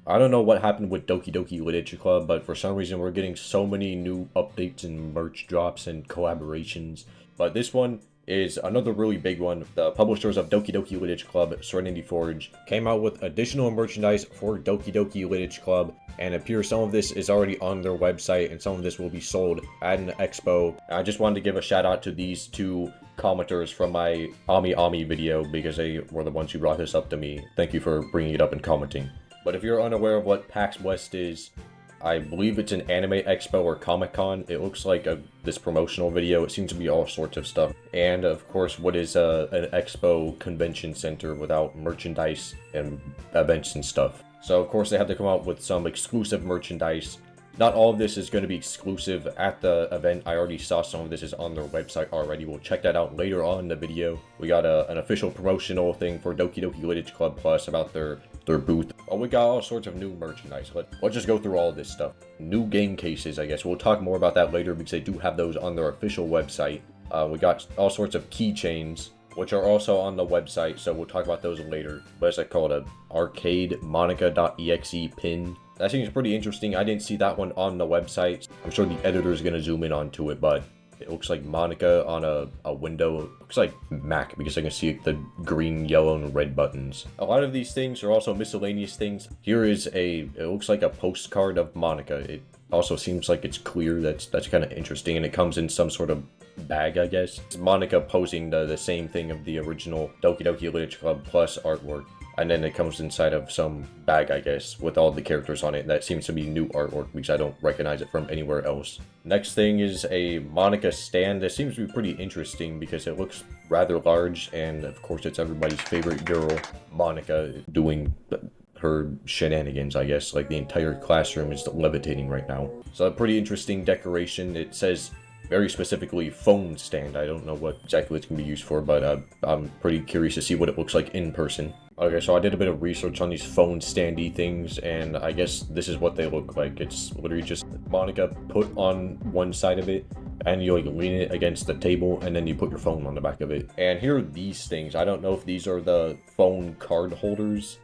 I don't know what happened with Doki Doki Literature Club, but for some reason we're getting so many new updates and merch drops and collaborations. But this one is another really big one. The publishers of Doki Doki Literature Club, Serenity Forge, came out with additional merchandise for Doki Doki Literature Club, and it appears some of this is already on their website and some of this will be sold at an expo. I just wanted to give a shout out to these two commenters from my Ami video because they were the ones who brought this up to me. Thank you for bringing it up and commenting. But if you're unaware of what PAX West is, I believe it's an anime expo or Comic-Con. It looks like this promotional video. It seems to be all sorts of stuff. And of course, what is an expo convention center without merchandise and events and stuff? So of course they have to come out with some exclusive merchandise. Not all of this is going to be exclusive at the event. I already saw some of this is on their website already. We'll check that out later on in the video. We got an official promotional thing for Doki Doki Literature Club Plus about their booth. Oh, we got all sorts of new merchandise. Let's just go through all this stuff. New game cases, I guess. We'll talk more about that later because they do have those on their official website. We got all sorts of keychains, which are also on the website, so we'll talk about those later. What is that called? A arcade monica.exe pin. That seems pretty interesting. I didn't see that one on the website. I'm sure the editor is going to zoom in onto it, but it looks like Monica on a window. It looks like Mac because I can see the green, yellow, and red buttons. A lot of these things are also miscellaneous things. Here is it looks like a postcard of Monica. It also seems like it's clear. That's kind of interesting, and it comes in some sort of bag, I guess. It's Monica posing the same thing of the original Doki Doki Literature Club Plus artwork. And then it comes inside of some bag, I guess, with all the characters on it. That seems to be new artwork because I don't recognize it from anywhere else. Next thing is a Monica stand. That seems to be pretty interesting because it looks rather large. And of course, it's everybody's favorite girl, Monica, doing her shenanigans, I guess. Like the entire classroom is levitating right now. So a pretty interesting decoration. It says very specifically phone stand. I don't know what exactly it's going to be used for, but I'm pretty curious to see what it looks like in person. Okay, so I did a bit of research on these phone standy things, and I guess this is what they look like. It's literally just Monica put on one side of it, and you like lean it against the table, and then you put your phone on the back of it. And here are these things. I don't know if these are the phone card holders.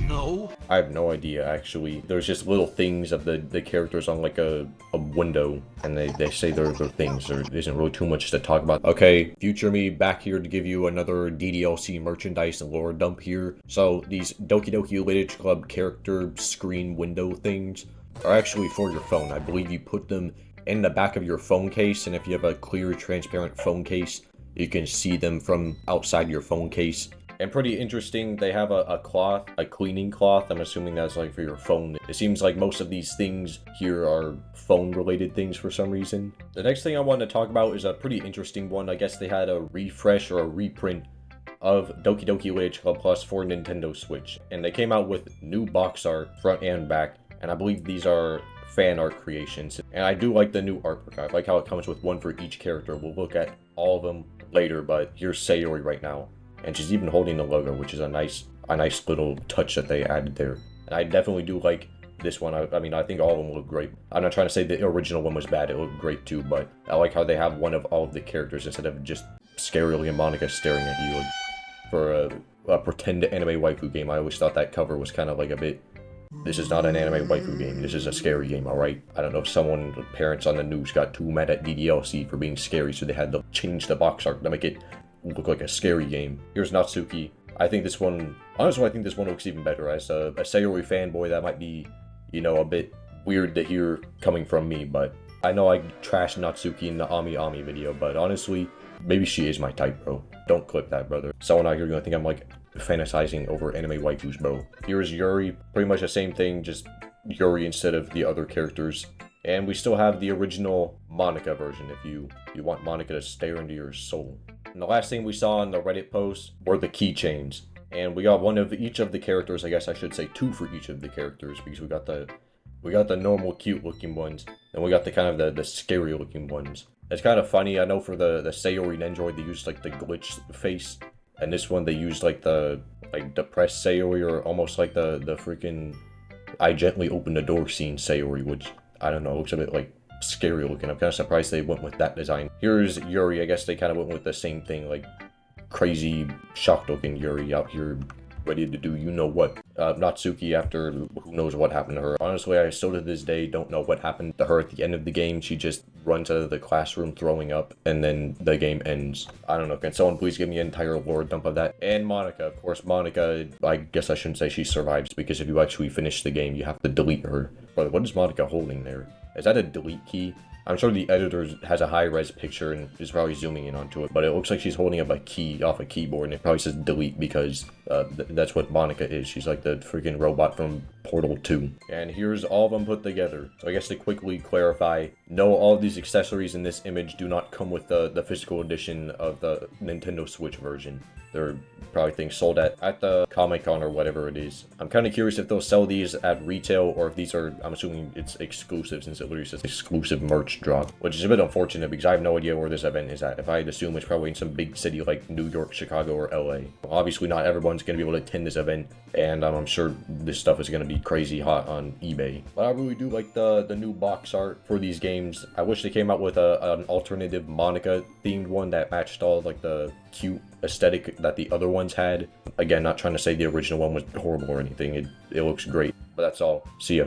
No. I have no idea, actually. There's just little things of the characters on like a window, and they say they're things. There isn't really too much to talk about. Okay, future me back here to give you another DDLC merchandise and lore dump here. So these Doki Doki Literature Club character screen window things are actually for your phone. I believe you put them in the back of your phone case, and if you have a clear, transparent phone case, you can see them from outside your phone case. And pretty interesting, they have a cloth, a cleaning cloth. I'm assuming that's like for your phone. It seems like most of these things here are phone related things for some reason. The next thing I want to talk about is a pretty interesting one. I guess they had a refresh or a reprint of Doki Doki Literature Club Plus for Nintendo Switch. And they came out with new box art, front and back. And I believe these are fan art creations. And I do like the new artwork. I like how it comes with one for each character. We'll look at all of them later, but here's Sayori right now. And she's even holding the logo, which is a nice little touch that they added there. And I definitely do like this one. I mean, I think all of them look great. I'm not trying to say the original one was bad. It looked great too, but I like how they have one of all of the characters instead of just scarily Monica staring at you. Like, for a pretend anime waifu game, I always thought that cover was kind of like a bit... This is not an anime waifu game. This is a scary game, alright? I don't know if parents on the news got too mad at DDLC for being scary, so they had to change the box art to make it look like a scary game. Here's Natsuki. I think this one looks even better. As a Sayori fanboy, that might be, you know, a bit weird to hear coming from me, but I know I trashed Natsuki in the Ami video, but honestly, maybe she is my type, bro. Don't clip that, brother. Someone out here gonna think I'm like fantasizing over anime waifus, bro. Here's Yuri. Pretty much the same thing, just Yuri instead of the other characters. And we still have the original Monica version if you want Monica to stare into your soul. And the last thing we saw on the Reddit post were the keychains. And we got one of each of the characters, I guess I should say two for each of the characters, because we got the normal cute looking ones, and we got the kind of the scary looking ones. It's kind of funny. I know for the Sayori Nendroid they used like the glitch face, and this one they used like the depressed Sayori, or almost like the freaking I gently opened the door scene Sayori, which I don't know, looks a bit like scary looking. I'm kind of surprised they went with that design. Here's Yuri. I guess they kind of went with the same thing, like crazy shocked looking Yuri out here ready to do you know what. Natsuki, after who knows what happened to her. Honestly, I still to this day don't know what happened to her at the end of the game. She just runs out of the classroom throwing up, and then the game ends. I don't know. Can someone please give me an entire lore dump of that? And Monica, of course. Monica, I guess I shouldn't say she survives, because if you actually finish the game, you have to delete her. But what is Monica holding there? Is that a delete key? I'm sure the editor has a high-res picture and is probably zooming in onto it, but it looks like she's holding up a key off a keyboard, and it probably says delete because that's what Monica is. She's like the freaking robot from Portal 2. And here's all of them put together. So I guess to quickly clarify, no, all of these accessories in this image do not come with the physical edition of the Nintendo Switch version. They're probably things sold at the Comic-Con or whatever it is. I'm kind of curious if they'll sell these at retail or if these are, I'm assuming it's exclusive since it literally says exclusive merch drop, which is a bit unfortunate because I have no idea where this event is at. If I'd assume it's probably in some big city like New York, Chicago, or LA. Obviously not everyone's going to be able to attend this event, and I'm sure this stuff is going to be crazy hot on eBay. But I really do like the new box art for these games. I wish they came out with an alternative Monica themed one that matched all like the cute aesthetic that the other ones had. Again, not trying to say the original one was horrible or anything. It looks great. But that's all. See ya.